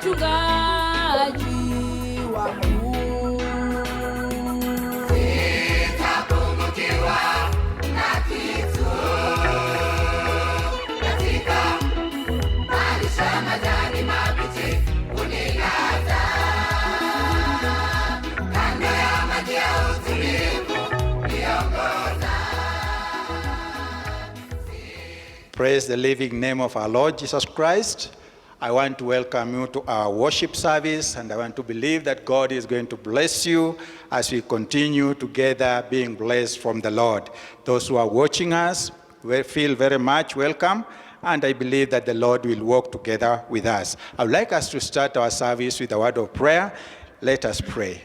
mchungaji wangu. Sitapungukiwa na kitu, katika malisho majani mabichi unilaza, kando ya maji ya utulivu niongoza. Praise the living name of our Lord Jesus Christ. I want to welcome you to our worship service, and I want to believe that God is going to bless you as we continue together being blessed from the Lord. Those who are watching us feel very much welcome, and I believe that the Lord will walk together with us. I would like us to start our service with a word of prayer. Let us pray.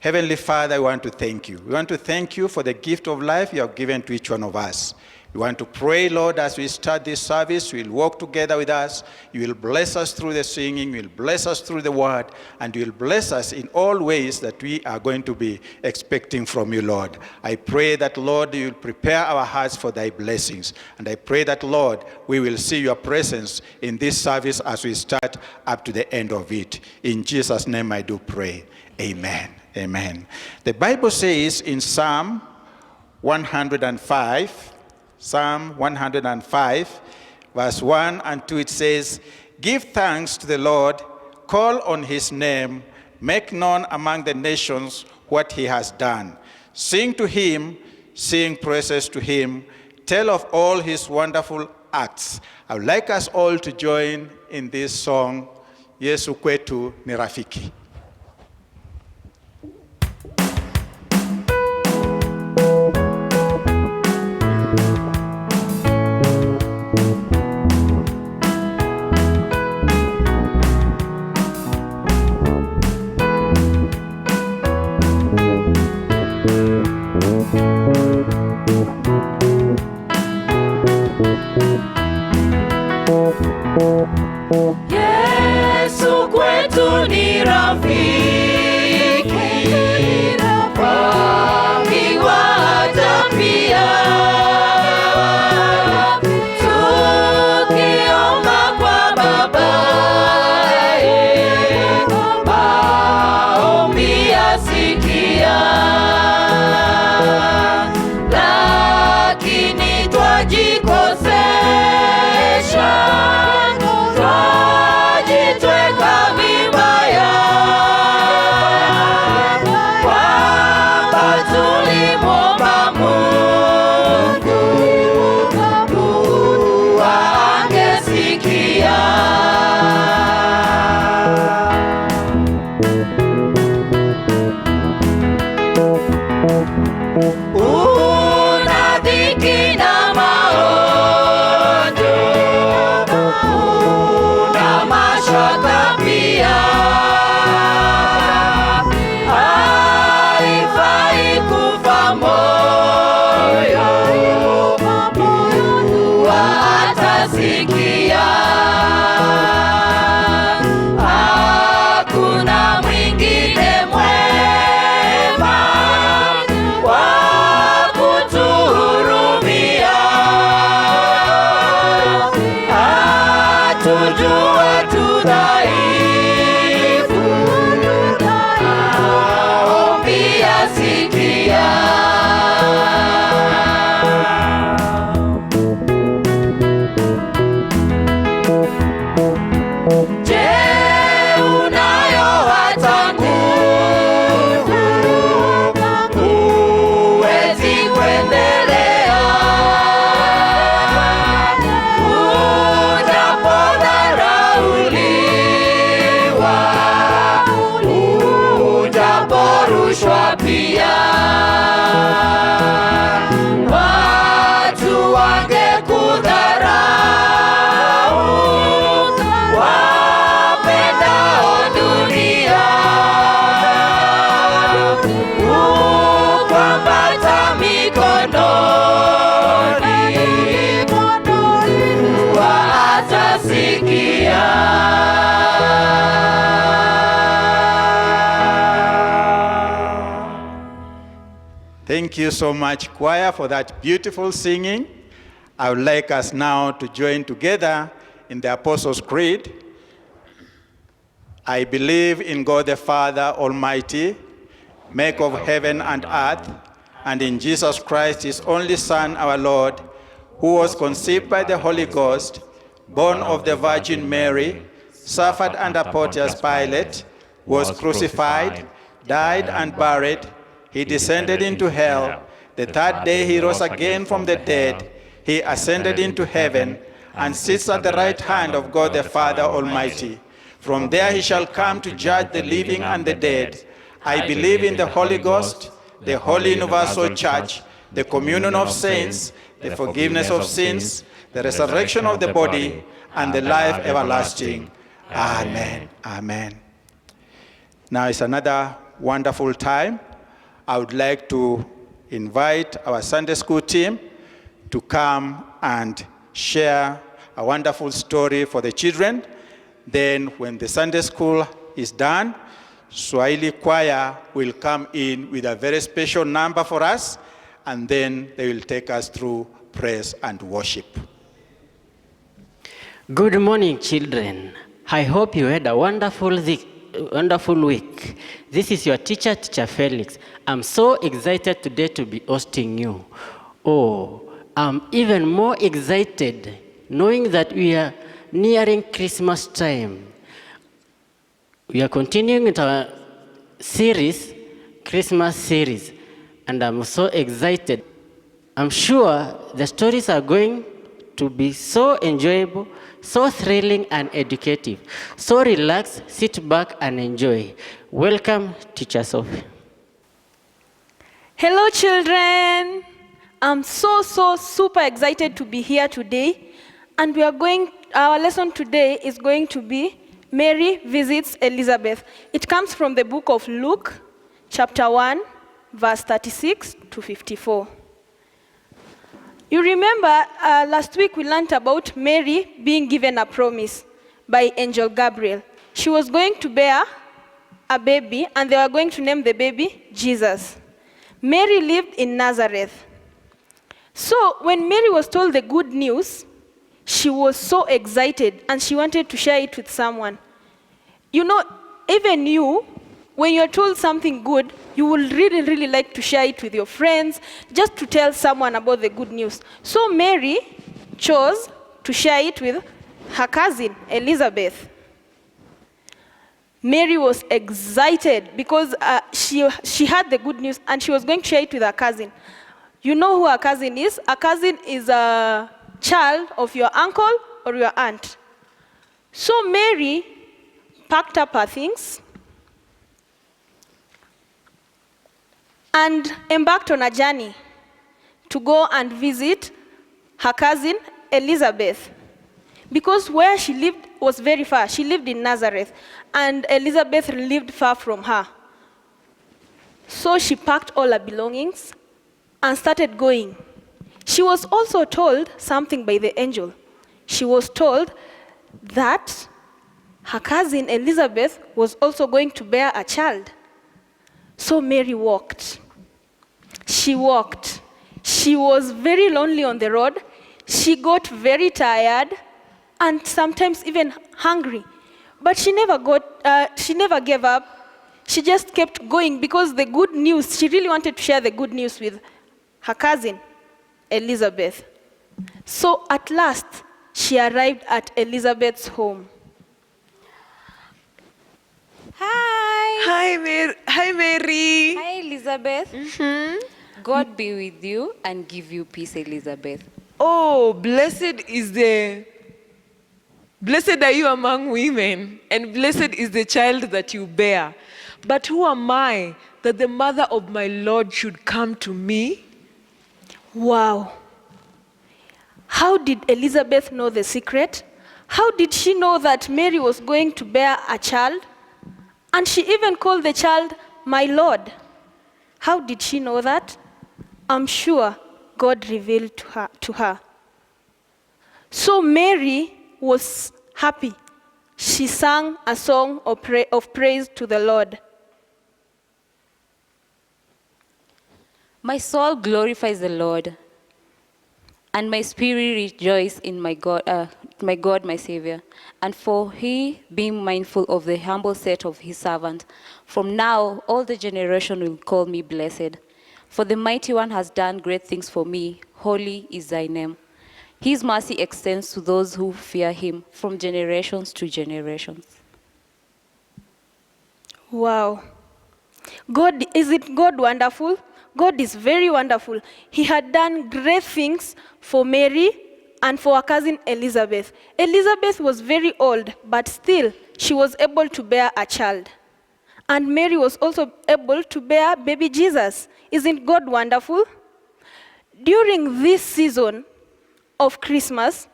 Heavenly Father, we want to thank you. We want to thank you for the gift of life you have given to each one of us. We want to pray, Lord, as we start this service, you will walk together with us. You will bless us through the singing, you will bless us through the word, and you will bless us in all ways that we are going to be expecting from you, Lord. I pray that, Lord, you will prepare our hearts for thy blessings. And I pray that, Lord, we will see your presence in this service as we start up to the end of it. In Jesus' name I do pray. Amen. Amen. The Bible says in Psalm 105, Psalm 105, verse 1 and 2, it says, "Give thanks to the Lord, call on his name, make known among the nations what he has done. Sing to him, sing praises to him, tell of all his wonderful acts." I would like us all to join in this song, Yesu Kwetu ni Rafiki. Yesu kwetu ni rafiki, rafiki wa hata pia. Tukiomba kwa Baba, maombi yasikia. Lakini twajikosesha, twajitweka vibaya, kwamba tulimwomba Mungu dua angesikia. Una dhiki na maonjo, una mashaka pia, haifai kufa moyo, dua atasikia. Hakuna mwingine mwema wa kutuhurumia, atujua tu dhaifu, maombi yasikia. Je, unayo hata nguvu, huwezi kuendelea, utapodharauliwa, utaporushwa pia. Watu wangekudharau, wapendao dunia, kukwambata mikononi, dua atasikia. Thank you so much, choir, for that beautiful singing. I would like us now to join together in the Apostles' Creed. I believe in God the Father Almighty, maker of heaven and earth, and in Jesus Christ, his only Son, our Lord, who was conceived by the Holy Ghost, born of the Virgin Mary, suffered under Pontius Pilate, was crucified, died and buried. He descended into hell. The third day he rose again from the dead. He ascended into heaven and sits at the right hand of God the Father Almighty. From there he shall come to judge the living and the dead. I believe in the Holy Ghost, the Holy Universal Church, the communion of saints, the forgiveness of sins, the resurrection of the body, and the life everlasting. Amen. Amen. Now it's another wonderful time. I would like to invite our Sunday school team to come and share a wonderful story for the children. Then when the Sunday school is done, Swahili choir will come in with a very special number for us, and then they will take us through praise and worship. Good morning, children. I hope you had a wonderful week. This is your teacher, Teacher Felix. I'm so excited today to be hosting you. Oh, I'm even more excited knowing that we are nearing Christmas time. We are continuing with our series, Christmas series, and I'm so excited. I'm sure the stories are going to be so enjoyable, so thrilling and educative. So relax, sit back and enjoy. Welcome, Teacher Sophie. Hello, children. I'm so super excited to be here today. And our lesson today is going to be Mary visits Elizabeth. It comes from the book of Luke, chapter 1, verse 36 to 54. You remember last week we learned about Mary being given a promise by Angel Gabriel. She was going to bear a baby, and they were going to name the baby Jesus. Mary lived in Nazareth. So when Mary was told the good news, she was so excited, and she wanted to share it with someone. You know, even you, when you're told something good, you will really like to share it with your friends, just to tell someone about the good news. So Mary chose to share it with her cousin, Elizabeth. Mary was excited because she had the good news, and she was going to share it with her cousin. You know who her cousin is? A cousin is a child of your uncle or your aunt. So Mary packed up her things and embarked on a journey to go and visit her cousin Elizabeth, because where she lived was very far. She lived in Nazareth, and Elizabeth lived far from her. So she packed all her belongings and started going. She was also told something by the angel. She was told that her cousin Elizabeth was also going to bear a child. So Mary walked. She walked. She was very lonely on the road. She got very tired and sometimes even hungry. But she never gave up. She just kept going because the good news, she really wanted to share the good news with her cousin Elizabeth. So at last, she arrived at Elizabeth's home. Hi, Mary. Hi, Elizabeth. God be with you and give you peace, Elizabeth. Oh, blessed are you among women, and blessed is the child that you bear. But who am I that the mother of my Lord should come to me? Wow. How did Elizabeth know the secret? How did she know that Mary was going to bear a child? And she even called the child, my Lord. How did she know that? I'm sure God revealed to her. So Mary was happy. She sang a song of praise to the Lord. My soul glorifies the Lord. and my spirit rejoice in my God, my Savior. And for he being mindful of the humble set of his servant, from now all the generation will call me blessed. For the mighty one has done great things for me. Holy is thy name. His mercy extends to those who fear him from generations to generations. Wow. Isn't God wonderful? God is very wonderful. He had done great things for Mary and for her cousin Elizabeth. Elizabeth was very old, but still she was able to bear a child. And Mary was also able to bear baby Jesus. Isn't God wonderful? During this season of Christmas,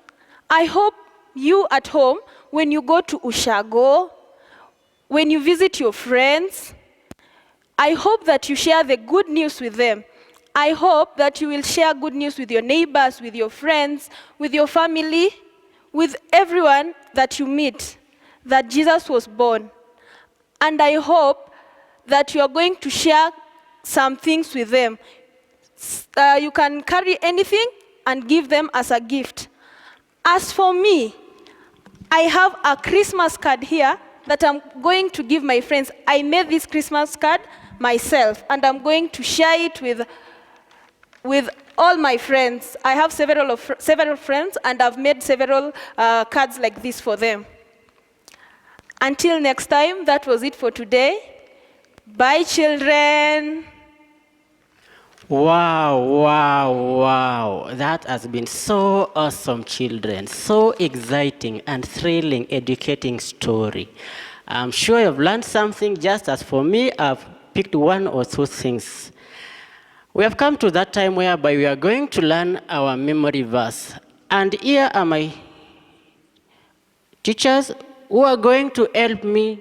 I hope you at home, when you go to Ushago, when you visit your friends, I hope that you share the good news with them. I hope that you will share good news with your neighbors, with your friends, with your family, with everyone that you meet, that Jesus was born. And I hope that you are going to share some things with them. You can carry anything and give them as a gift. As for me, I have a Christmas card here that I'm going to give my friends. I made this Christmas card myself, and I'm going to share it with all my friends. I have several friends, and I've made several cards like this for them. Until next time, that was it for today. Bye, children. Wow. That has been so awesome, children. So exciting and thrilling, educating story. I'm sure you've learned something, just as for me, I've picked one or two things. We have come to that time whereby we are going to learn our memory verse. And here are my teachers who are going to help me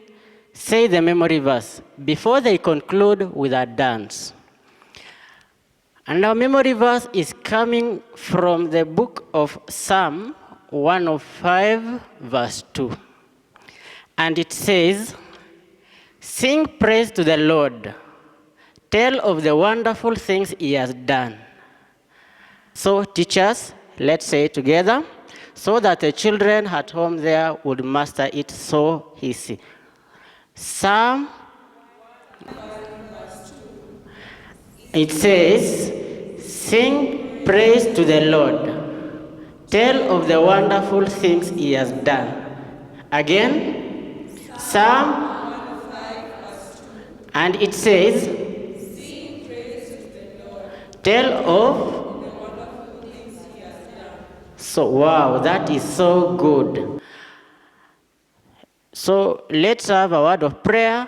say the memory verse before they conclude with a dance. And our memory verse is coming from the book of Psalm 105, verse 2. And it says, "Sing praise to the Lord. Tell of the wonderful things he has done." So teachers, let's say it together so that the children at home there would master it so easy. Psalm, it says, "Sing praise to the Lord. Tell of the wonderful things he has done." Again, Psalm, and it says, "Tell of." So, wow, that is so good. So let's have a word of prayer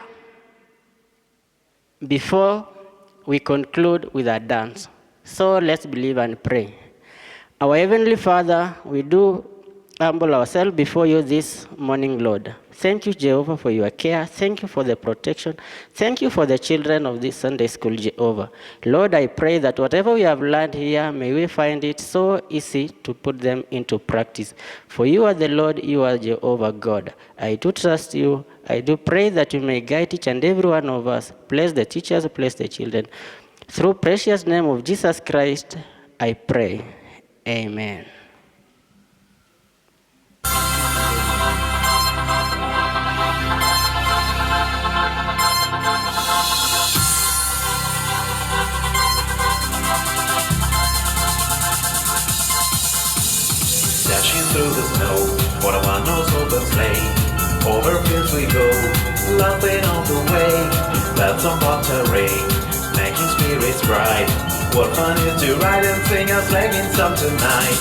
before we conclude with a dance. So let's believe and pray. Our Heavenly Father, we do humble ourselves before you this morning, Lord. Thank you, Jehovah, for your care. Thank you for the protection. Thank you for the children of this Sunday school, Jehovah. Lord, I pray that whatever we have learned here, may we find it so easy to put them into practice. For you are the Lord, you are Jehovah God. I do trust you. I do pray that you may guide each and every one of us. Bless the teachers, bless the children. Through precious name of Jesus Christ, I pray. Amen. Dashing through the snow, what a one-horse open sleigh. Over fields we go, laughing all the way. Bells on Monterey, making spirits bright. What fun it is to ride and sing a sleighing song tonight.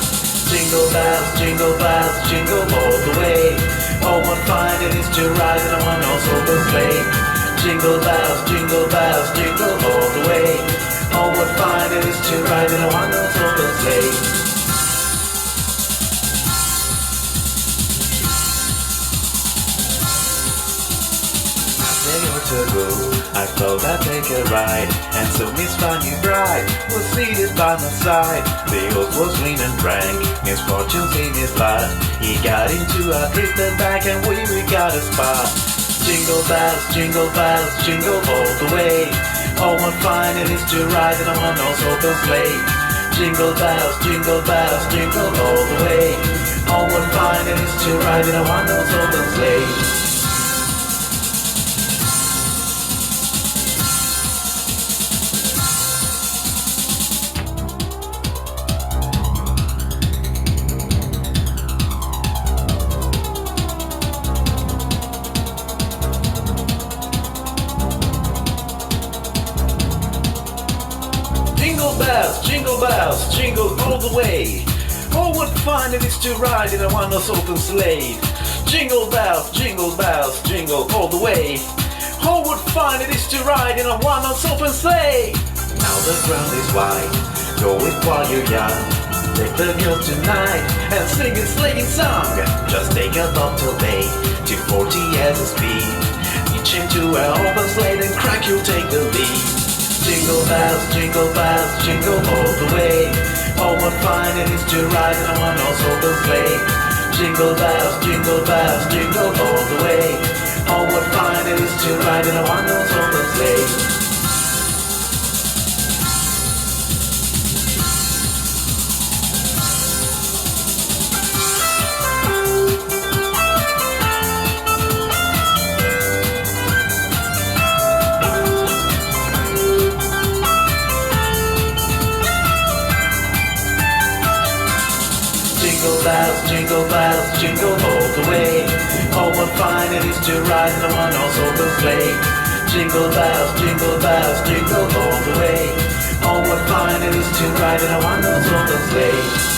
Jingle bells, jingle all the way. Oh, what fun it is to ride in a one-horse open sleigh. Jingle bells, jingle all the way. Oh, what fun it is to ride in a one-horse open sleigh. Ago, I thought I'd take a ride, and so Miss Fanny Bride was seated by my side. The horse was lean and drank misfortunes in his blood. He got into a drifted back, and we got a spot. Jingle bells, jingle all the way. Oh, what fun it is to ride in a one-horse open sleigh. Jingle bells, jingle all the way. Oh, what fun it is to ride in a one-horse open sleigh. Jingle bells, jingle all the way. Oh, what fun it is to ride in a one-horse open sleigh. Jingle bells, jingle all the way. Oh, what fun it is to ride in a one-horse open sleigh. Now the ground is wide, go it while you're young. Take the news tonight and sing a sleighing song. Just take a bottle bay to 40 as a speed. Each into an open sleigh and crack, you'll take the lead. Jingle bells, jingle all the way. Oh, what fun it is to ride in a one-horse open sleigh. Jingle bells, jingle all the way. Oh, what fun it is to ride in a one-horse open sleigh. Jingle bells, jingle all the way. Oh, what fun it is to ride in a one-horse open sleigh. Jingle bells, jingle all the way. Oh, what fun it is to ride in a one-horse open sleigh.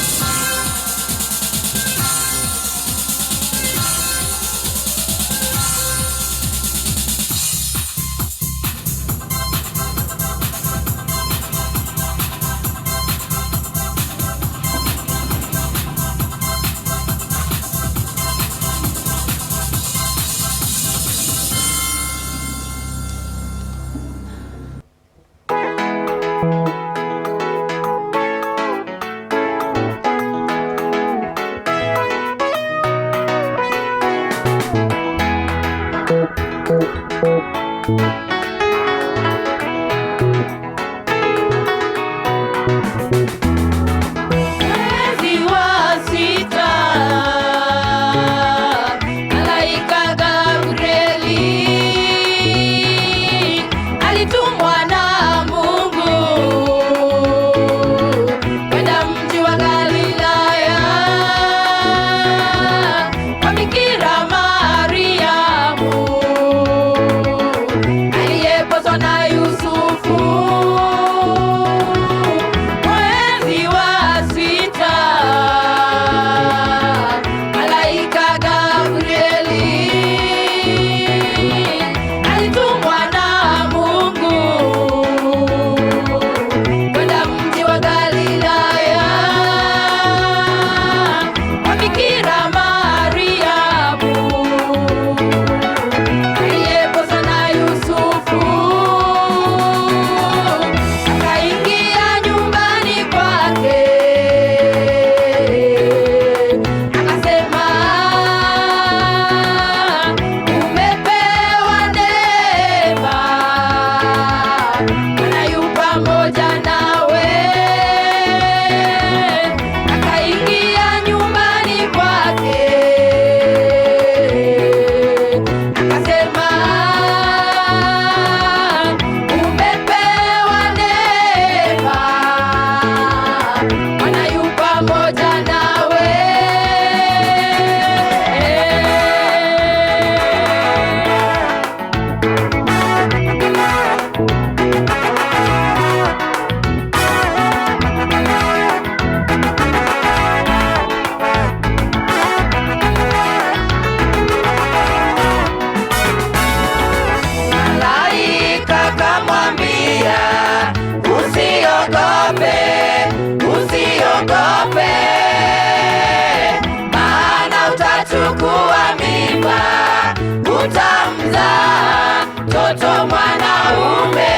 utamzaa mtoto mwanaume,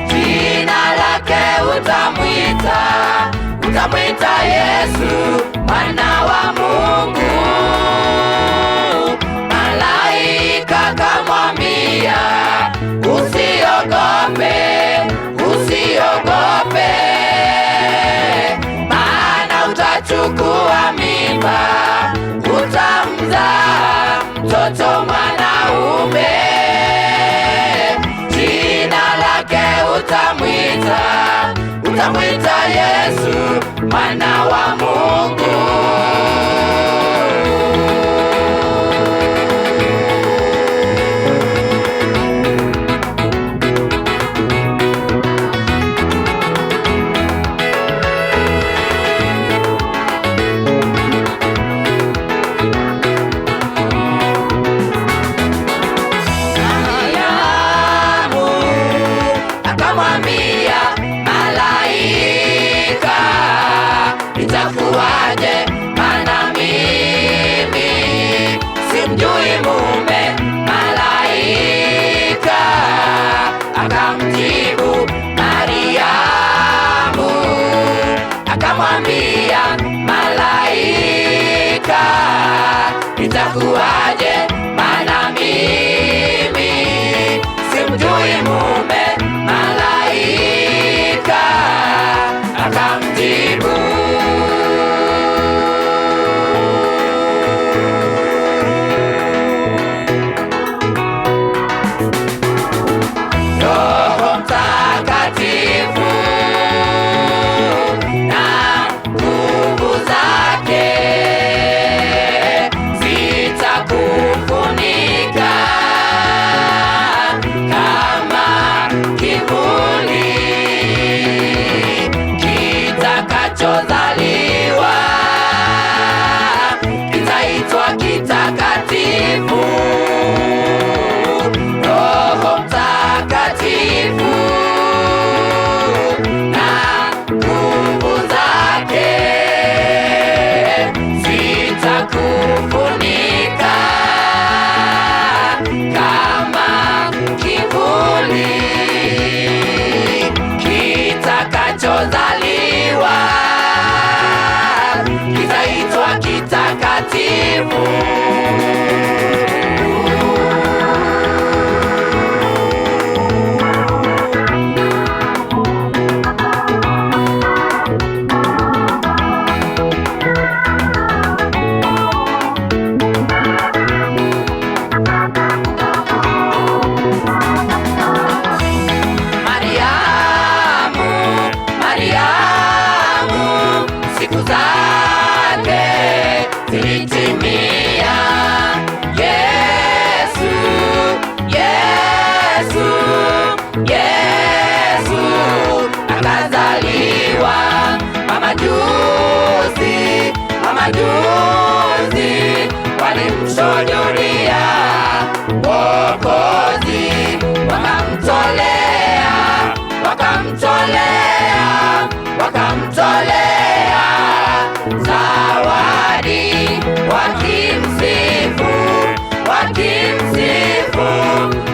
jina lake utamwita Yesu, mwana wa Mungu. Malaika kamwambia, usiogope, usiogope. mwana wa Mungu. Akamwambia malaika, itakuwaje maana mimi simjui mume? Malaika akamjibu Mariamu, akamwambia malaika, itakuwaje maana mimi simjui mume? Malaika akamjibu, Roho Mtakatifu na nguvu zake zitakufunika kama kivuli kitakachozaliwa, kitaitwa kitakatifu. Roho Mtakatifu na nguvu zake zitakufunika kama kivuli kitakachozaliwa, kitaitwa kitakatifu. Mariamu, siku zake zilitimia. Yesu akazaliwa. Mamajusi walimshuhudia Mwokozi, wakamtolea zawadi, wakimsifu,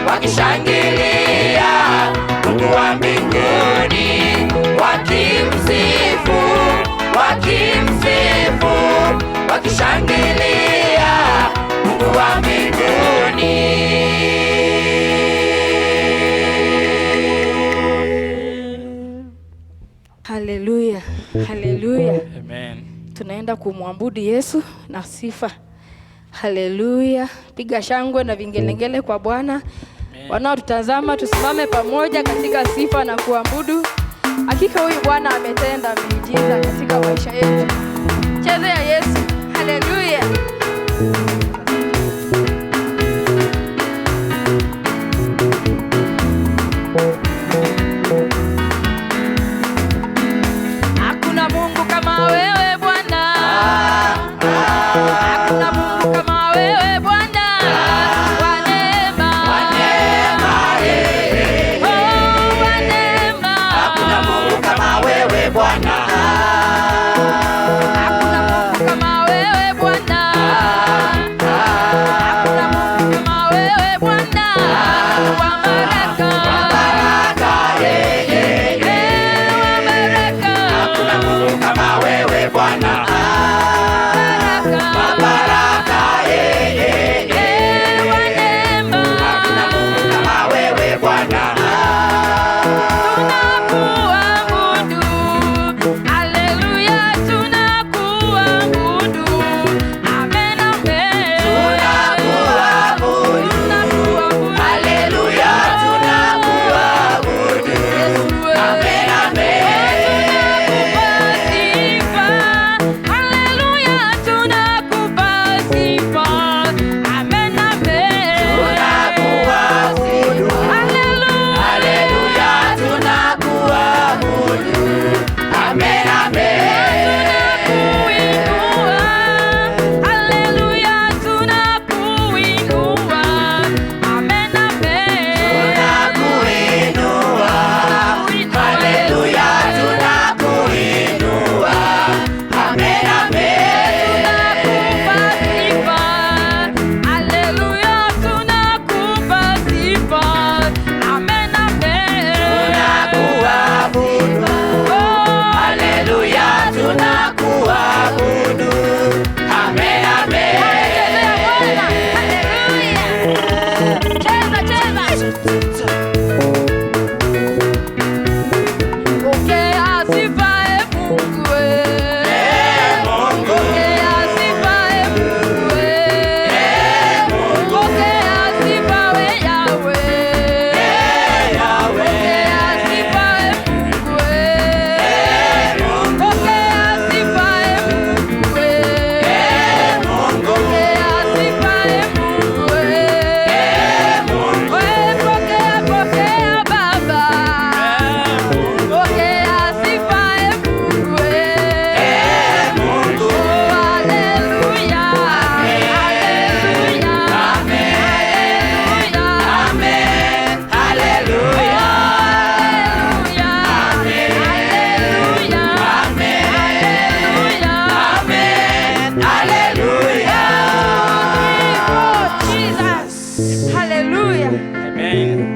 wakishangilia Mungu wa mbinguni, wakimsifu, wakishangilia Mungu wa mbinguni. Haleluya, haleluya. Amen. Tunaenda kumwabudu Yesu na sifa. Haleluya. Piga shangwe na vingelengele kwa Bwana. Wanaotutazama tusimame pamoja katika sifa na kuabudu. Hakika huyu Bwana ametenda miujiza katika maisha yetu. Cheze ya Yesu. Haleluya. Hakuna Mungu kama wewe Bwana. Hakuna Mungu kama wewe Bwana. Wa neema. Oh, wa neema. Hakuna Mungu kama wewe Bwana. Hakuna Mungu kama wewe Bwana.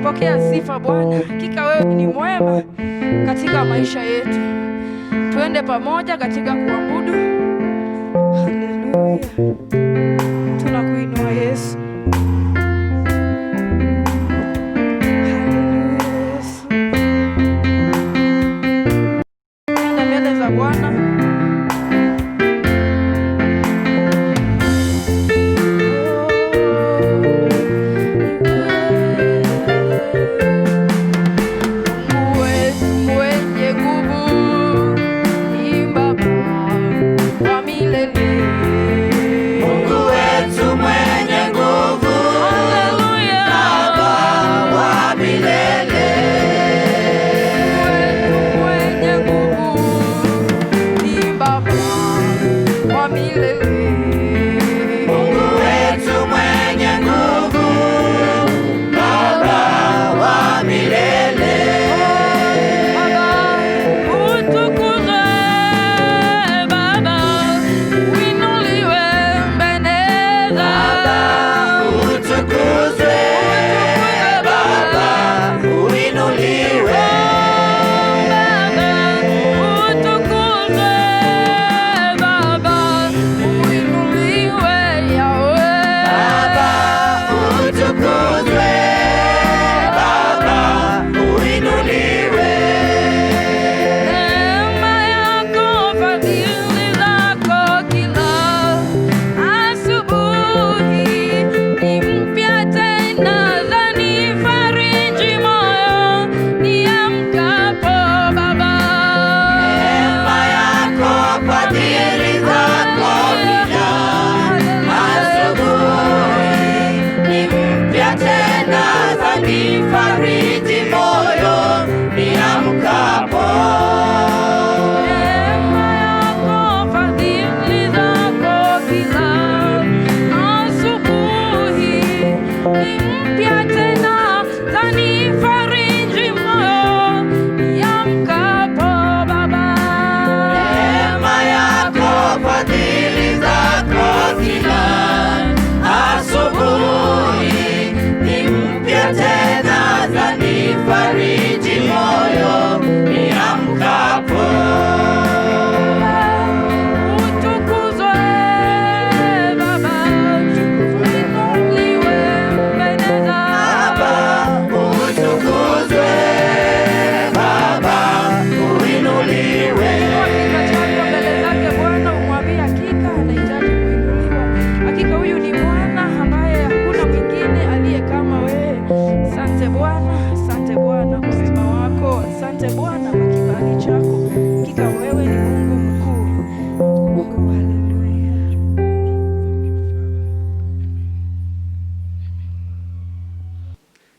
Pokea sifa Bwana, hakika wewe ni mwema katika maisha yetu. Tuende pamoja katika kuabudu. Haleluya, tunakuinua Yesu. Haleluya Yesu. Nenda mbele za Bwana.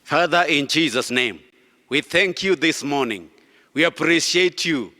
Father, in Jesus' name, we thank you this morning. We appreciate you.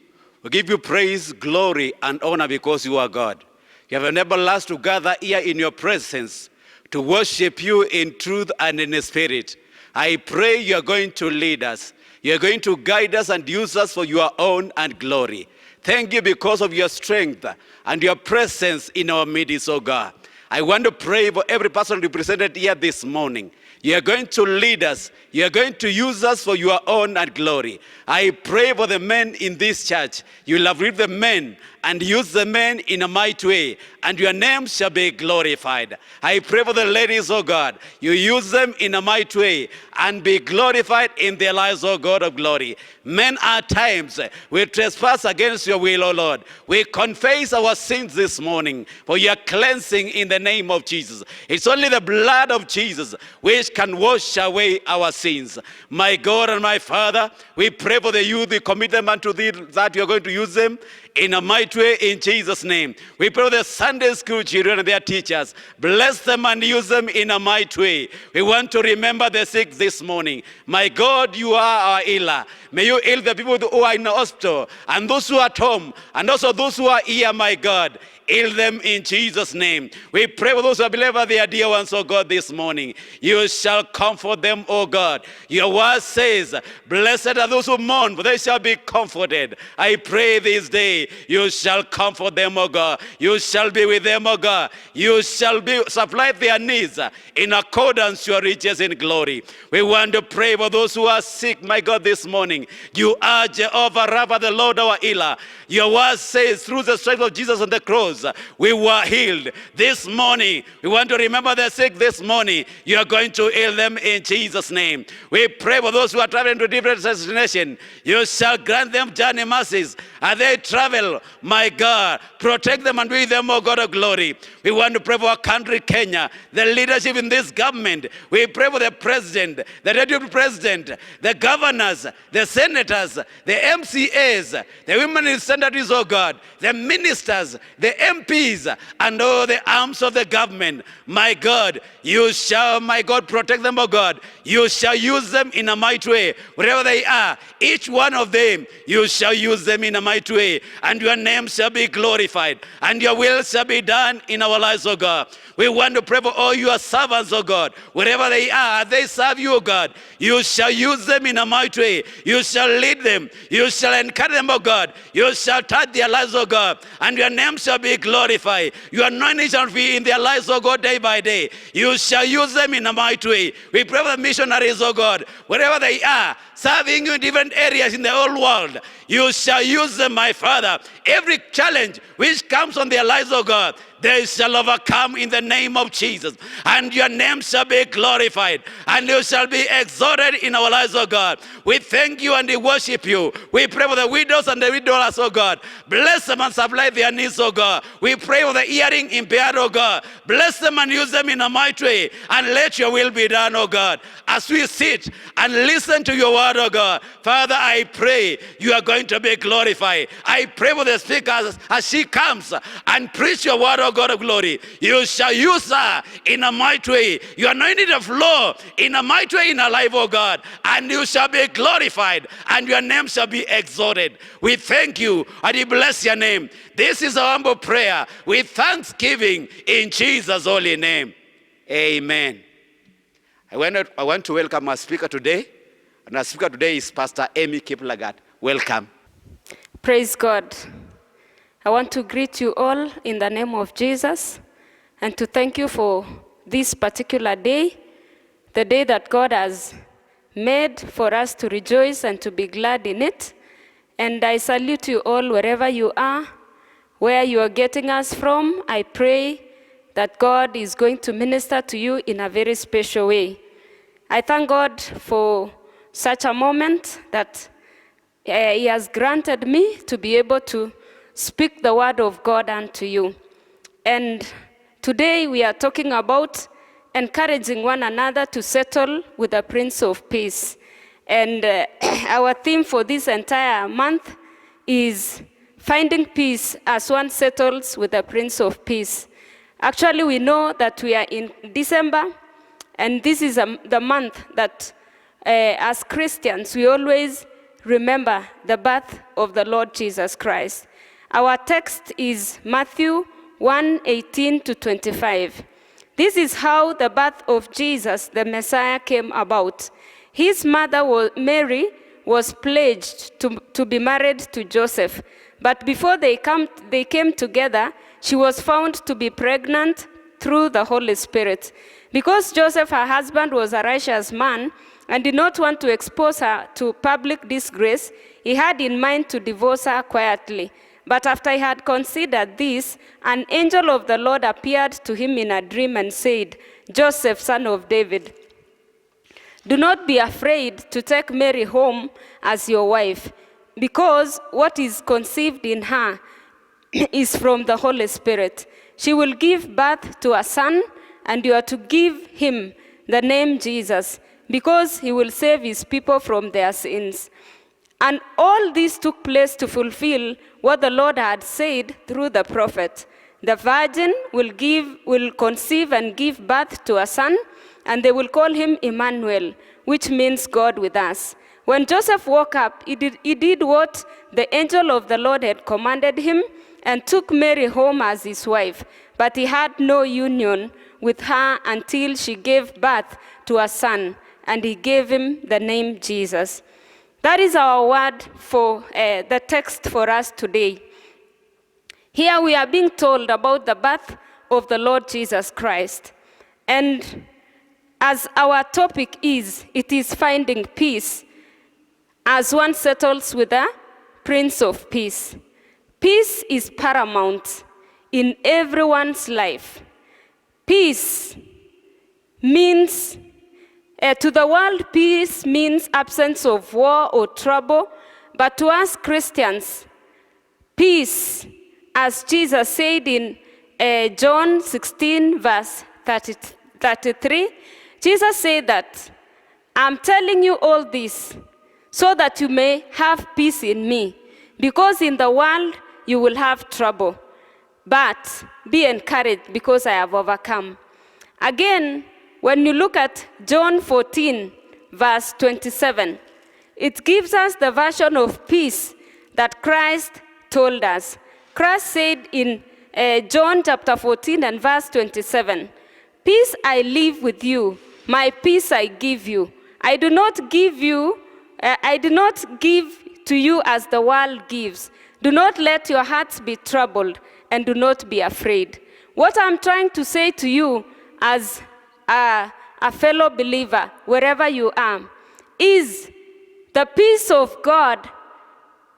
We give you praise, glory, and honor because you are God. You have enabled us to gather here in your presence to worship you in truth and in spirit. I pray you are going to lead us. You are going to guide us and use us for your own and glory. Thank you because of your strength and your presence in our midst, oh God. I want to pray for every person represented here this morning. You are going to lead us. You are going to use us for your own and glory. I pray for the men in this church. You will uplift the men and use the men in a mighty way, and your name shall be glorified. I pray for the ladies, oh God. You use them in a mighty way and be glorified in their lives, oh God of glory. Men at times we trespass against your will, oh Lord. We confess our sins this morning for your cleansing in the name of Jesus. It's only the blood of Jesus which can wash away our sins. My God and my Father, we pray for the youth. We commit them unto thee that you are going to use them in a mighty way in Jesus' name. We pray for the Sunday school children and their teachers. Bless them and use them in a mighty way. We want to remember the sick this morning. My God, you are our healer. May you heal the people who are in the hospital and those who are at home and also those who are here, my God. Heal them in Jesus' name. We pray for those who believe their dear ones, oh God, this morning. You shall comfort them, oh God. Your word says, blessed are those who mourn, for they shall be comforted. I pray this day, you shall comfort them, oh God. You shall be with them, oh God. You shall supply their needs in accordance to your riches in glory. We want to pray for those who are sick, my God, this morning. You are Jehovah Rapha, the Lord our healer. Your word says, through the stripes of Jesus on the cross, we were healed. This morning, we want to remember the sick this morning. You are going to heal them in Jesus' name. We pray for those who are traveling to different destinations. You shall grant them journey mercies as they travel, my God. Protect them and be with them, O God of glory. We want to pray for our country, Kenya, the leadership in this government. We pray for the president, the deputy president, the governors, the senators, the MCAs, the women in senators, oh God, the ministers, the MPs, and all the arms of the government. My God, you shall, my God, protect them, oh God. You shall use them in a mighty way. Wherever they are, each one of them, you shall use them in a mighty way. And your name shall be glorified. And your will shall be done in our lives, oh God. We want to pray for all your servants, oh God. Wherever they are, they serve you, oh God. You shall use them in a mighty way. You shall lead them. You shall encourage them, oh God. You shall touch their lives, oh God. And your name shall be glorified. Your anointing shall be in their lives, oh God, day by day. You shall use them in a mighty way. We pray for the missionaries, oh God. Wherever they are, serving you in different areas in the whole world. You shall use them, my Father. Every challenge which comes on their lives, oh God, they shall overcome in the name of Jesus. And your name shall be glorified. And you shall be exalted in our lives, oh God. We thank you and we worship you. We pray for the widows and the widowers, oh God. Bless them and supply their needs, oh God. We pray for the hearing impaired, oh God. Bless them and use them in a mighty way. And let your will be done, oh God. As we sit and listen to your word, oh God. Father, I pray you are going to be glorified. I pray for the speakers as she comes and preach your word, oh God of glory. You shall use her in a mighty way. You are anointed to flow in a mighty way in her life, oh God. And you shall be glorified and your name shall be exalted. We thank you and we bless your name. This is our humble prayer with thanksgiving in Jesus' holy name. Amen. I want to welcome our speaker today. And our speaker today is Pastor Amy Kiplagat. Welcome. Praise God. I want to greet you all in the name of Jesus and to thank you for this particular day, the day that God has made for us to rejoice and to be glad in it. And I salute you all wherever you are, where you are getting us from. I pray that God is going to minister to you in a very special way. I thank God for such a moment that He has granted me to be able to speak the word of God unto you. And today we are talking about encouraging one another to settle with the Prince of Peace. And our theme for this entire month is finding peace as one settles with the Prince of Peace. Actually, we know that we are in December, and this is the month that as Christians, we always remember the birth of the Lord Jesus Christ. Our text is Matthew 1:18-25. This is how the birth of Jesus, the Messiah, came about. His mother, Mary, was pledged to be married to Joseph. But before they came together, she was found to be pregnant through the Holy Spirit. Because Joseph, her husband, was a righteous man and did not want to expose her to public disgrace, he had in mind to divorce her quietly. But after he had considered this, an angel of the Lord appeared to him in a dream and said, "Joseph, son of David, do not be afraid to take Mary home as your wife, because what is conceived in her is from the Holy Spirit. She will give birth to a son, and you are to give him the name Jesus, because he will save his people from their sins." And all this took place to fulfill what the Lord had said through the prophet. The virgin will conceive and give birth to a son, and they will call him Emmanuel, which means God with us. When Joseph woke up, he did what the angel of the Lord had commanded him, and took Mary home as his wife, but he had no union with her until she gave birth to a son, and he gave him the name Jesus. That is our word for the text for us today. Here we are being told about the birth of the Lord Jesus Christ. And as our topic is, it is finding peace as one settles with the Prince of Peace. Peace is paramount in everyone's life. Peace means, to the world, peace means absence of war or trouble, but to us Christians, peace, as Jesus said in John 16, verse 33, Jesus said that, I'm telling you all this so that you may have peace in me, because in the world you will have trouble. But be encouraged because I have overcome. Again, when you look at John 14, verse 27, it gives us the version of peace that Christ told us. Christ said in John chapter 14 and verse 27, peace I leave with you, my peace I give you. I do not give to you as the world gives. Do not let your hearts be troubled, and do not be afraid. What I'm trying to say to you as a fellow believer, wherever you are, is the peace of God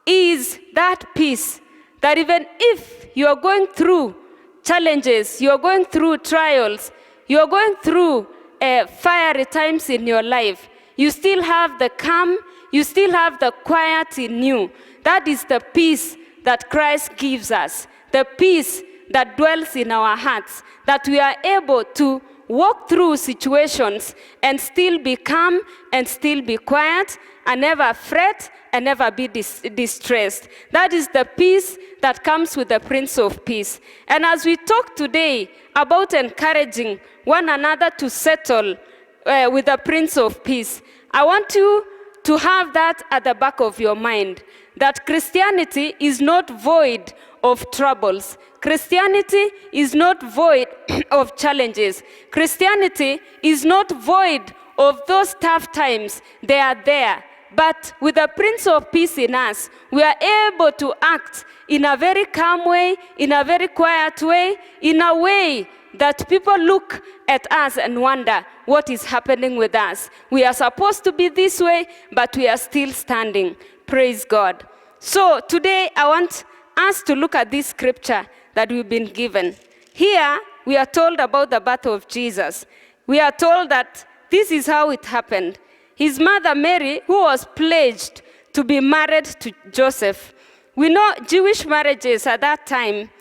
is that peace that even if you are going through challenges, you are going through trials, you are going through fiery times in your life, you still have the calm, you still have the quiet in you. That is the peace that Christ gives us, the peace that dwells in our hearts, that we are able to walk through situations and still be calm and still be quiet and never fret and never be distressed. That is the peace that comes with the Prince of Peace. And as we talk today about encouraging one another to settle with the Prince of Peace, I want you to have that at the back of your mind, that Christianity is not void of troubles. Christianity is not void of challenges. Christianity is not void of those tough times. They are there. But with the Prince of Peace in us, we are able to act in a very calm way, in a very quiet way, in a way that people look at us and wonder what is happening with us. We are supposed to be this way, but we are still standing. Praise God. So today I want us to look at this scripture that we've been given. Here we are told about the birth of Jesus. We are told that this is how it happened. His mother Mary, who was pledged to be married to Joseph. We know Jewish marriages at that time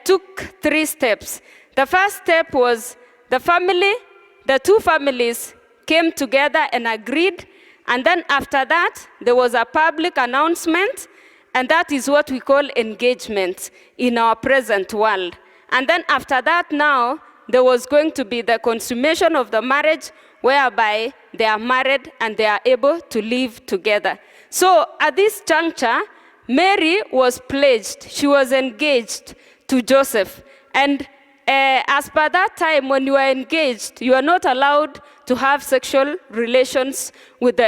took 3 steps. The first step was the two families came together and agreed, and then after that, there was a public announcement, and that is what we call engagement in our present world. And then after that now, there was going to be the consummation of the marriage, whereby they are married and they are able to live together. So at this juncture, Mary was pledged, she was engaged to Joseph. And as per that time, when you are engaged, you are not allowed to have sexual relations with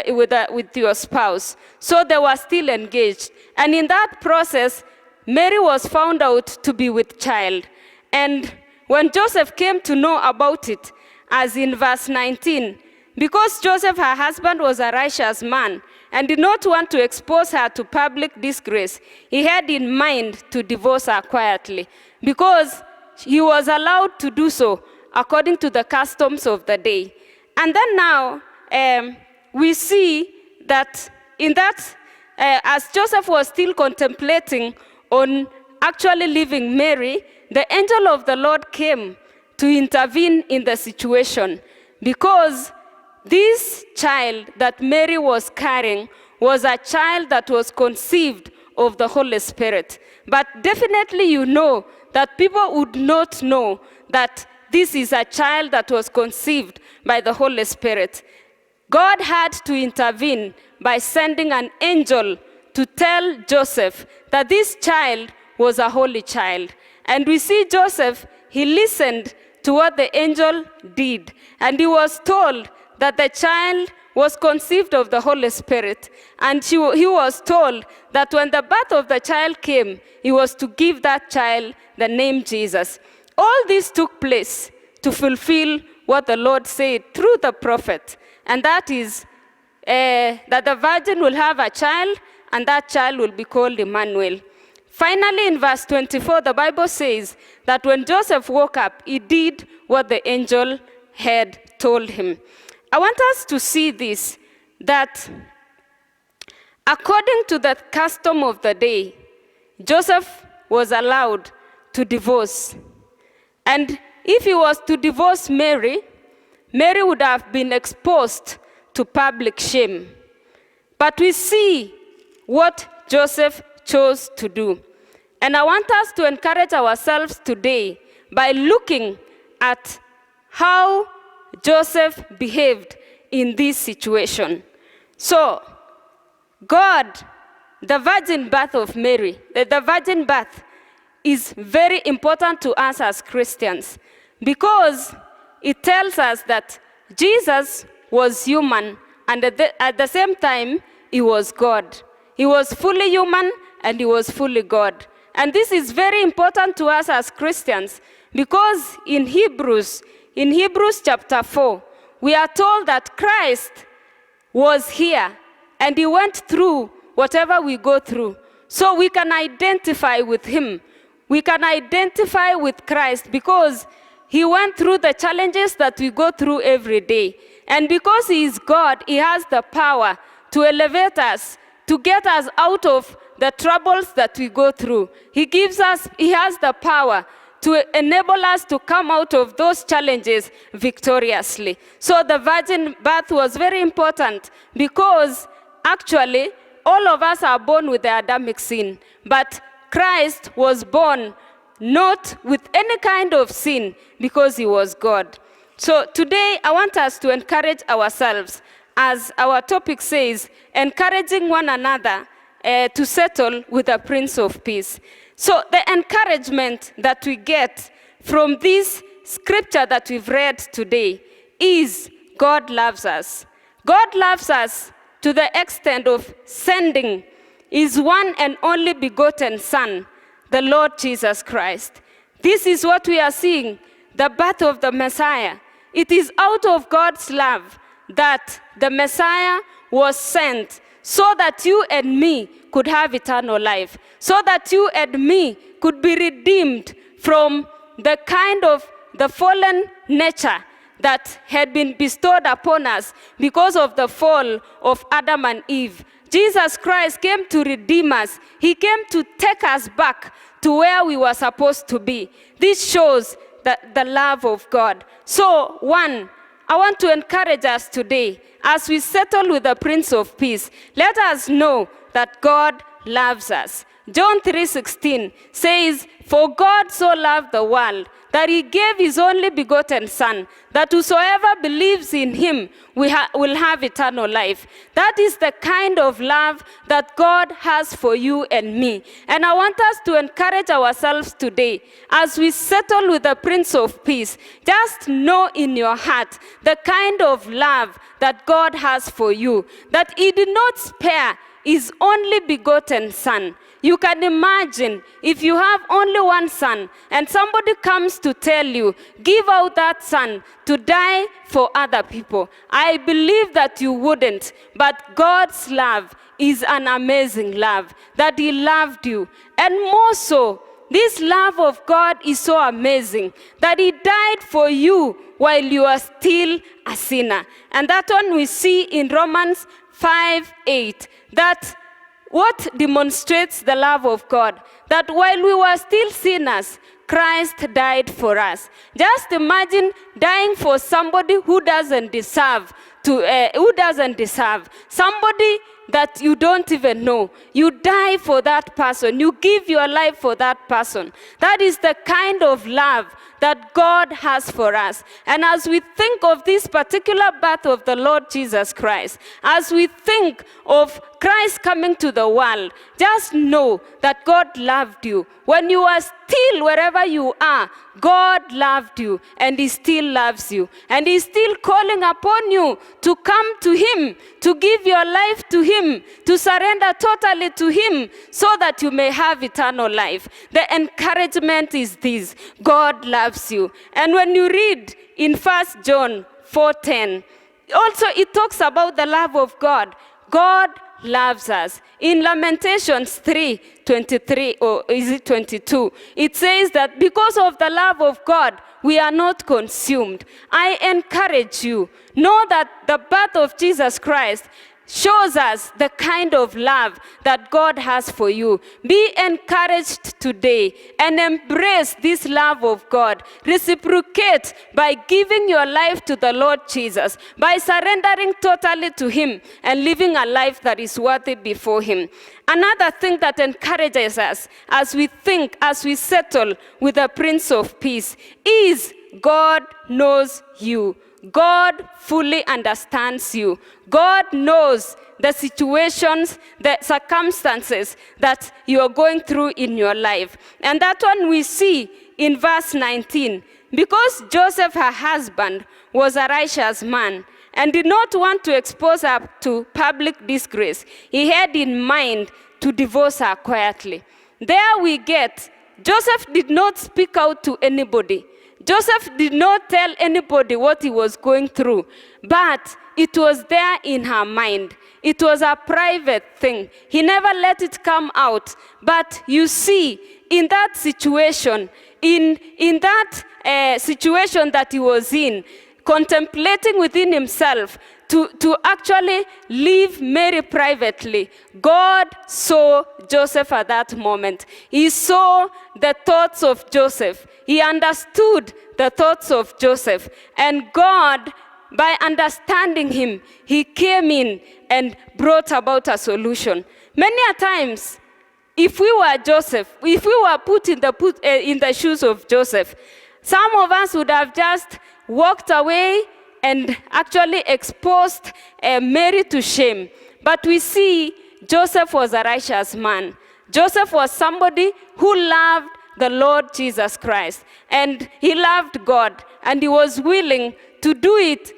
your spouse. So they were still engaged. And in that process, Mary was found out to be with child. And when Joseph came to know about it, as in verse 19, because Joseph, her husband, was a righteous man and did not want to expose her to public disgrace, he had in mind to divorce her quietly, because he was allowed to do so according to the customs of the day. And then now, we see that in that, as Joseph was still contemplating on actually leaving Mary, the angel of the Lord came to intervene in the situation, because this child that Mary was carrying was a child that was conceived of the Holy Spirit. But definitely you know that people would not know that this is a child that was conceived by the Holy Spirit. God had to intervene by sending an angel to tell Joseph that this child was a holy child. And we see Joseph, he listened to what the angel did. And he was told that the child was conceived of the Holy Spirit. And he was told that when the birth of the child came, he was to give that child the name Jesus. All this took place to fulfill what the Lord said through the prophet. And that is that the virgin will have a child, and that child will be called Emmanuel. Finally, in verse 24, the Bible says that when Joseph woke up, he did what the angel had told him. I want us to see this, that according to the custom of the day, Joseph was allowed to divorce. And if he was to divorce Mary, Mary would have been exposed to public shame. But we see what Joseph chose to do. And I want us to encourage ourselves today by looking at how Joseph behaved in this situation. So, God, the virgin birth of Mary, the virgin birth is very important to us as Christians because it tells us that Jesus was human and at the same time, he was God. He was fully human and he was fully God. And this is very important to us as Christians because in Hebrews chapter 4, we are told that Christ was here and he went through whatever we go through. So we can identify with him. We can identify with Christ because he went through the challenges that we go through every day. And because he is God, he has the power to elevate us, to get us out of the troubles that we go through. He has the power to enable us to come out of those challenges victoriously. So the virgin birth was very important because actually all of us are born with the Adamic sin, but Christ was born not with any kind of sin because he was God. So today I want us to encourage ourselves, as our topic says, encouraging one another to settle with the Prince of Peace. So the encouragement that we get from this scripture that we've read today is God loves us. God loves us to the extent of sending his one and only begotten Son, the Lord Jesus Christ. This is what we are seeing, the birth of the Messiah. It is out of God's love that the Messiah was sent so that you and me could have eternal life, so that you and me could be redeemed from the kind of the fallen nature that had been bestowed upon us because of the fall of Adam and Eve. Jesus Christ came to redeem us. He came to take us back to where we were supposed to be. This shows the love of God. So, one, I want to encourage us today, as we settle with the Prince of Peace, let us know that God loves us. John 3:16 says, "For God so loved the world that he gave his only begotten Son, that whosoever believes in him will have eternal life." That is the kind of love that God has for you and me. And I want us to encourage ourselves today, as we settle with the Prince of Peace, just know in your heart the kind of love that God has for you, that he did not spare his only begotten Son. You can imagine if you have only one son and somebody comes to tell you, give out that son to die for other people. I believe that you wouldn't, but God's love is an amazing love, that he loved you. And more so, this love of God is so amazing that he died for you while you are still a sinner. And that one we see in Romans 5:8, that what demonstrates the love of God, that while we were still sinners, Christ died for us. Just imagine dying for somebody who doesn't deserve somebody that you don't even know. You die for that person. You give your life for that person. That is the kind of love that God has for us. And as we think of this particular birth of the Lord Jesus Christ, as we think of Christ coming to the world, just know that God loved you. When you are still wherever you are, God loved you and He still loves you. And He's still calling upon you to come to Him, to give your life to Him, to surrender totally to Him so that you may have eternal life. The encouragement is this: God loves you. And when you read in 1 John 4:10, also it talks about the love of God. God loves us. In Lamentations 3:23, or is it 22, it says that because of the love of God, we are not consumed. I encourage you, know that the birth of Jesus Christ shows us the kind of love that God has for you. Be encouraged today and embrace this love of God. Reciprocate by giving your life to the Lord Jesus, by surrendering totally to Him and living a life that is worthy before Him. Another thing that encourages us as we think, as we settle with the Prince of Peace, is God knows you. God fully understands you. God knows the situations, the circumstances that you are going through in your life. And that one we see in verse 19. Because Joseph, her husband, was a righteous man and did not want to expose her to public disgrace, he had in mind to divorce her quietly. There we get, Joseph did not speak out to anybody. Joseph did not tell anybody what he was going through, but it was there in her mind. It was a private thing. He never let it come out. But you see, in that situation, in that situation that he was in, contemplating within himself to actually leave Mary privately, God saw Joseph at that moment. He saw the thoughts of Joseph. He understood the thoughts of Joseph. And God, by understanding him, He came in and brought about a solution. Many a times, if we were Joseph, if we were put in the shoes of Joseph, some of us would have just walked away and actually exposed Mary to shame. But we see Joseph was a righteous man. Joseph was somebody who loved the Lord Jesus Christ, and he loved God, and he was willing to do it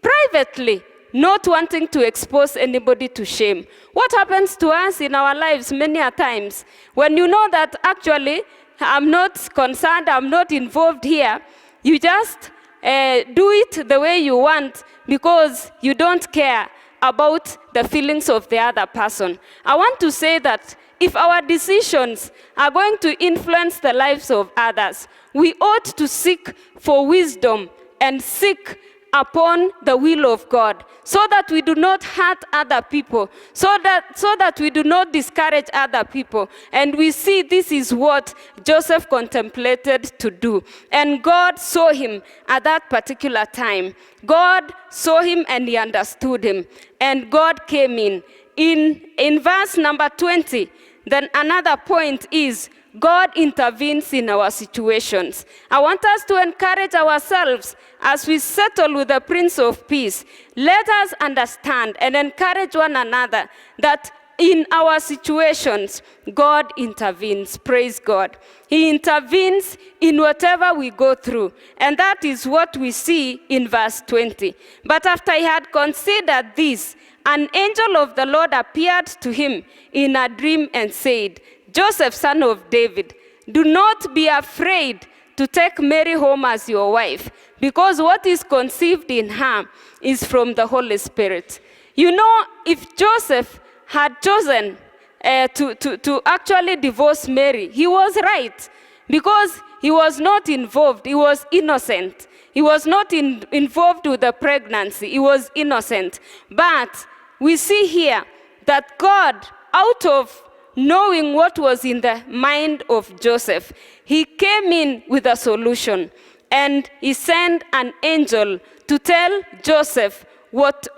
privately, not wanting to expose anybody to shame. What happens to us in our lives many a times, when you know that actually I'm not concerned, I'm not involved here, you just do it the way you want because you don't care about the feelings of the other person. I want to say that if our decisions are going to influence the lives of others, we ought to seek for wisdom and seek upon the will of God, so that we do not hurt other people, so that we do not discourage other people. And we see this is what Joseph contemplated to do. And God saw him at that particular time. God saw him and He understood him. And God came in. In verse number 20, then another point is God intervenes in our situations. I want us to encourage ourselves as we settle with the Prince of Peace. Let us understand and encourage one another that in our situations, God intervenes. Praise God. He intervenes in whatever we go through. And that is what we see in verse 20. But after he had considered this, an angel of the Lord appeared to him in a dream and said, Joseph, son of David, do not be afraid to take Mary home as your wife, because what is conceived in her is from the Holy Spirit. You know, if Joseph had chosen to actually divorce Mary, he was right, because he was not involved. He was innocent. He was not involved with the pregnancy. He was innocent. But we see here that God, out of knowing what was in the mind of Joseph, He came in with a solution. And He sent an angel to tell Joseph what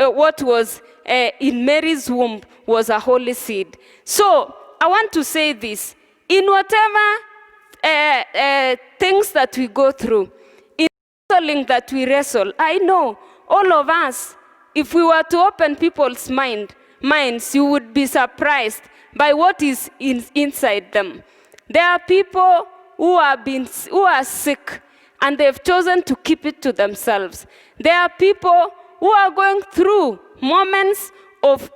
was in Mary's womb was a holy seed. So I want to say this: in whatever things that we go through, in wrestling that we wrestle, I know all of us, if we were to open people's mind, minds, you would be surprised by what is inside them. There are people who are sick and they've chosen to keep it to themselves. There are people who are going through moments of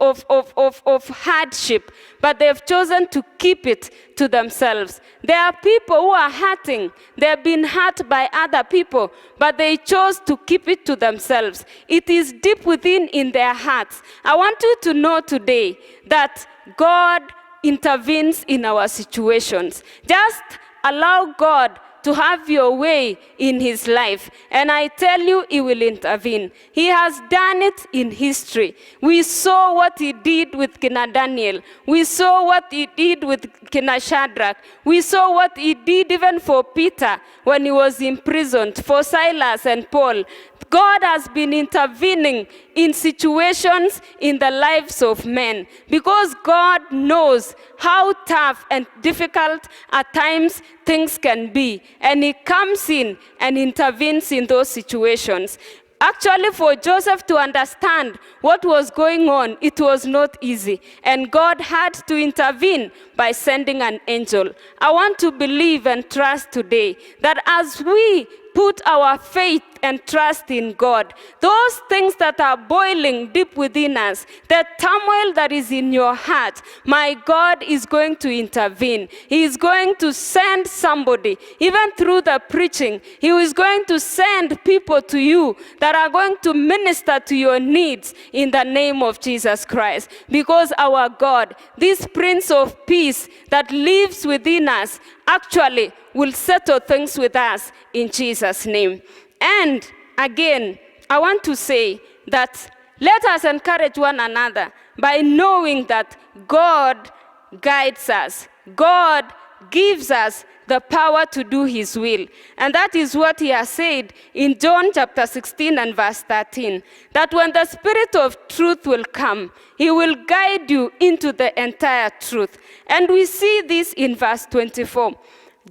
hardship, but they've chosen to keep it to themselves. There are people who are hurting. They've been hurt by other people, but they chose to keep it to themselves. It is deep within in their hearts. I want you to know today that God intervenes in our situations. Just allow God to have your way in his life. And I tell you, he will intervene. He has done it in history. We saw what he did with Kina Daniel. We saw what he did with Kina Shadrach. We saw what he did even for Peter when he was imprisoned, for Silas and Paul. God has been intervening in situations in the lives of men because God knows how tough and difficult at times things can be. And he comes in and intervenes in those situations. Actually, for Joseph to understand what was going on, it was not easy. And God had to intervene by sending an angel. I want to believe and trust today that as we put our faith and trust in God, those things that are boiling deep within us, the turmoil that is in your heart, my God is going to intervene. He is going to send somebody, even through the preaching. He is going to send people to you that are going to minister to your needs in the name of Jesus Christ. Because our God, this Prince of Peace that lives within us, actually will settle things with us in Jesus' name. And again, I want to say that let us encourage one another by knowing that God guides us. God gives us the power to do his will. And that is what he has said in John chapter 16 and verse 13, that when the Spirit of truth will come, he will guide you into the entire truth. And we see this in verse 24.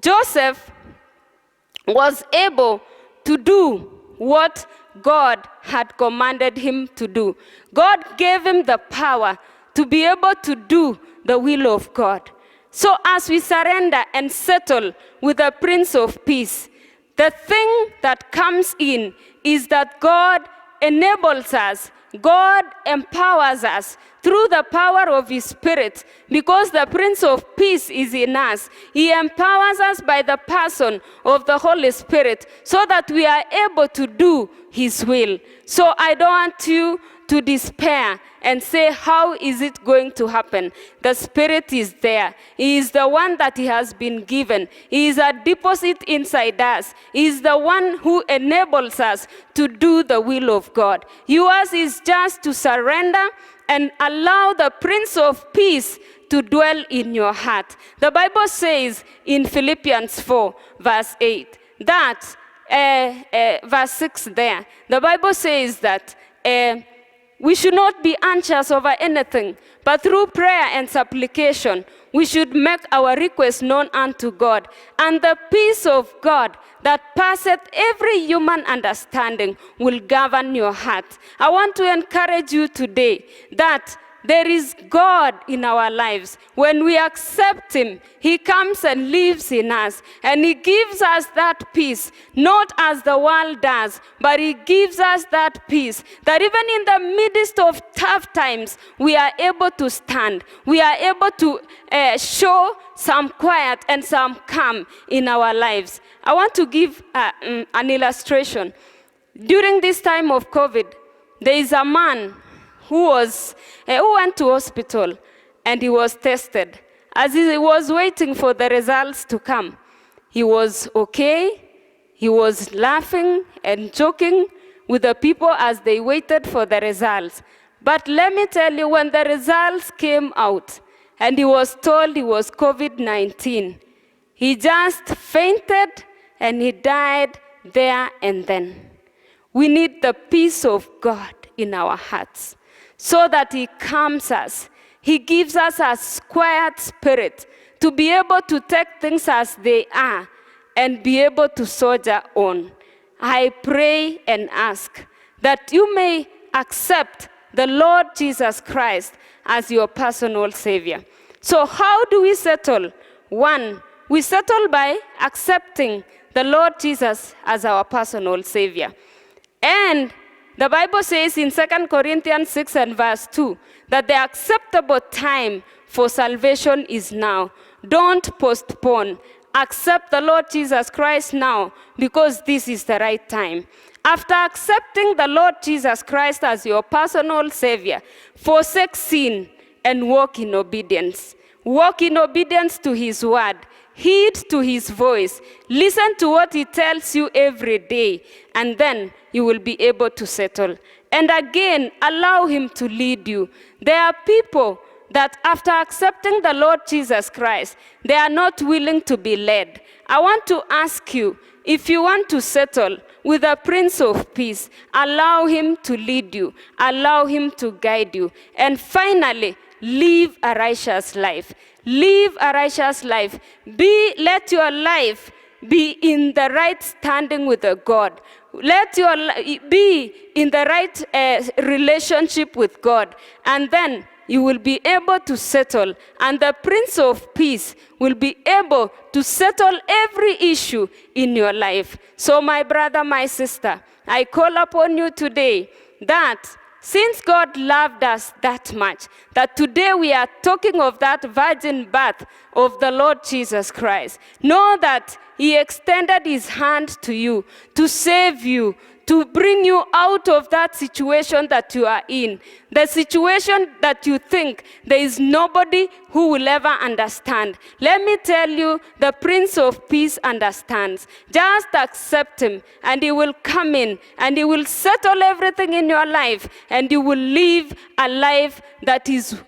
Joseph was able to do what God had commanded him to do. God gave him the power to be able to do the will of God. So as we surrender and settle with the Prince of Peace, the thing that comes in is that God enables us, God empowers us through the power of his Spirit, because the Prince of Peace is in us. He empowers us by the person of the Holy Spirit so that we are able to do his will. So I don't want you to despair and say, how is it going to happen? The Spirit is there. He is the one that he has been given. He is a deposit inside us. He is the one who enables us to do the will of God. Yours is just to surrender and allow the Prince of Peace to dwell in your heart. The Bible says in Philippians 4, verse 8, that, verse 6 there, the Bible says that we should not be anxious over anything, but through prayer and supplication, we should make our requests known unto God. And the peace of God that passeth every human understanding will govern your heart. I want to encourage you today that there is God in our lives. When we accept him, he comes and lives in us. And he gives us that peace, not as the world does, but he gives us that peace that even in the midst of tough times, we are able to stand. We are able to show some quiet and some calm in our lives. I want to give an illustration. During this time of COVID, there is a man who went to hospital and he was tested. As he was waiting for the results to come, he was okay. He was laughing and joking with the people as they waited for the results. But let me tell you, when the results came out and he was told he was COVID-19, he just fainted and he died there and then. We need the peace of God in our hearts, so that he calms us. He gives us a quiet spirit to be able to take things as they are and be able to soldier on. I pray and ask that you may accept the Lord Jesus Christ as your personal Savior. So how do we settle? One, we settle by accepting the Lord Jesus as our personal Savior. And the Bible says in 2 Corinthians 6 and verse 2 that the acceptable time for salvation is now. Don't postpone. Accept the Lord Jesus Christ now, because this is the right time. After accepting the Lord Jesus Christ as your personal Savior, forsake sin and walk in obedience. Walk in obedience to His word. Heed to His voice. Listen to what He tells you every day, and then you will be able to settle. And again, allow Him to lead you. There are people that after accepting the Lord Jesus Christ, they are not willing to be led. I want to ask you, if you want to settle with the Prince of Peace, allow Him to lead you. Allow Him to guide you. And finally, live a righteous life. Live a righteous life. Let your life be in the right standing with the God. Let your be in the right relationship with God. And then you will be able to settle. And the Prince of Peace will be able to settle every issue in your life. So my brother, my sister, I call upon you today that since God loved us that much, that today we are talking of that virgin birth of the Lord Jesus Christ, know that He extended His hand to you to save you, to bring you out of that situation that you are in, the situation that you think there is nobody who will ever understand. Let me tell you, the Prince of Peace understands. Just accept Him, and He will come in, and He will settle everything in your life, and you will live a life that is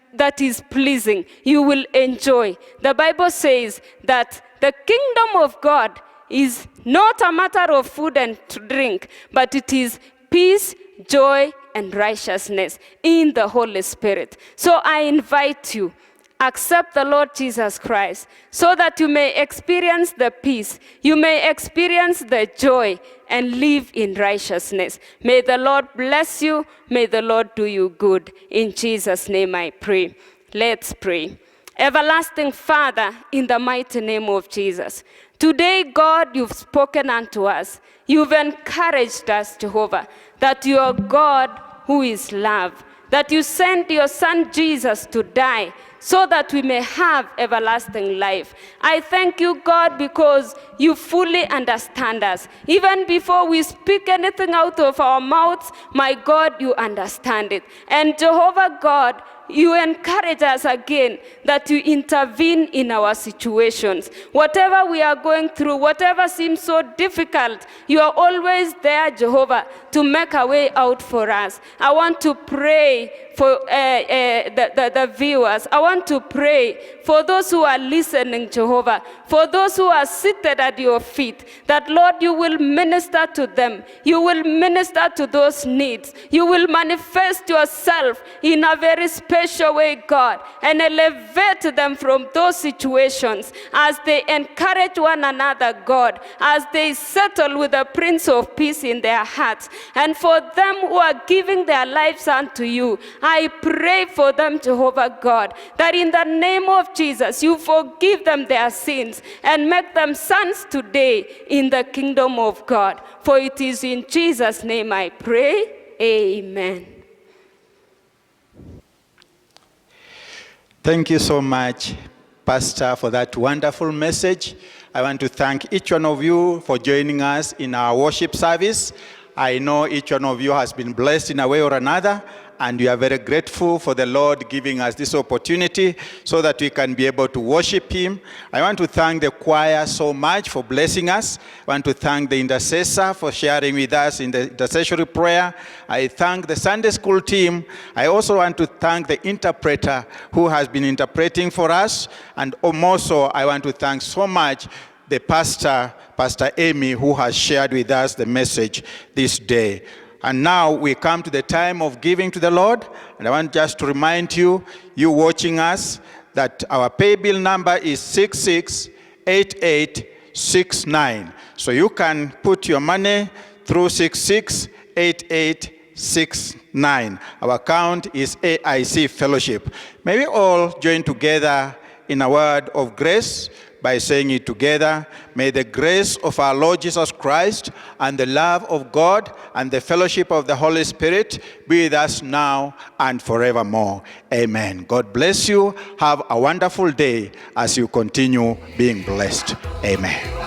pleasing. You will enjoy. The Bible says that the kingdom of God is not a matter of food and drink, but it is peace, joy, and righteousness in the Holy Spirit. So I invite you, accept the Lord Jesus Christ so that you may experience the peace, you may experience the joy, and live in righteousness. May the Lord bless you. May the Lord do you good. In Jesus' name I pray. Let's pray. Everlasting Father, in the mighty name of Jesus, today, God, you've spoken unto us. You've encouraged us, Jehovah, that you are God who is love, that you sent your Son Jesus to die so that we may have everlasting life. I thank you, God, because you fully understand us. Even before we speak anything out of our mouths, my God, you understand it. And Jehovah God, you encourage us again that you intervene in our situations. Whatever we are going through, whatever seems so difficult, you are always there, Jehovah, to make a way out for us. I want to pray for the viewers. I want to pray for those who are listening, Jehovah, for those who are seated at your feet, that, Lord, you will minister to them. You will minister to those needs. You will manifest yourself in a very special way, God, and elevate them from those situations as they encourage one another, God, as they settle with the Prince of Peace in their hearts. And for them who are giving their lives unto you, I pray for them, Jehovah God, that in the name of Jesus, you forgive them their sins and make them sons today in the kingdom of God. For it is in Jesus' name I pray. Amen. Thank you so much, Pastor, for that wonderful message. I want to thank each one of you for joining us in our worship service. I know each one of you has been blessed in a way or another, and we are very grateful for the Lord giving us this opportunity so that we can be able to worship Him. I want to thank the choir so much for blessing us. I want to thank the intercessor for sharing with us in the intercessory prayer. I thank the Sunday school team. I also want to thank the interpreter who has been interpreting for us. And also, I want to thank so much the pastor, Pastor Amy, who has shared with us the message this day. And now we come to the time of giving to the Lord. And I want just to remind you, you watching us, that our pay bill number is 668869. So you can put your money through 668869. 369. Our account is AIC Fellowship. May we all join together in a word of grace by saying it together. May the grace of our Lord Jesus Christ and the love of God and the fellowship of the Holy Spirit be with us now and forevermore. Amen. God bless you. Have a wonderful day as you continue being blessed. Amen.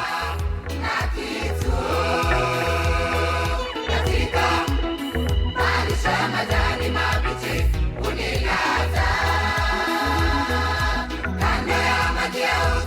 Majani mabichi unilaza kando ya maji ya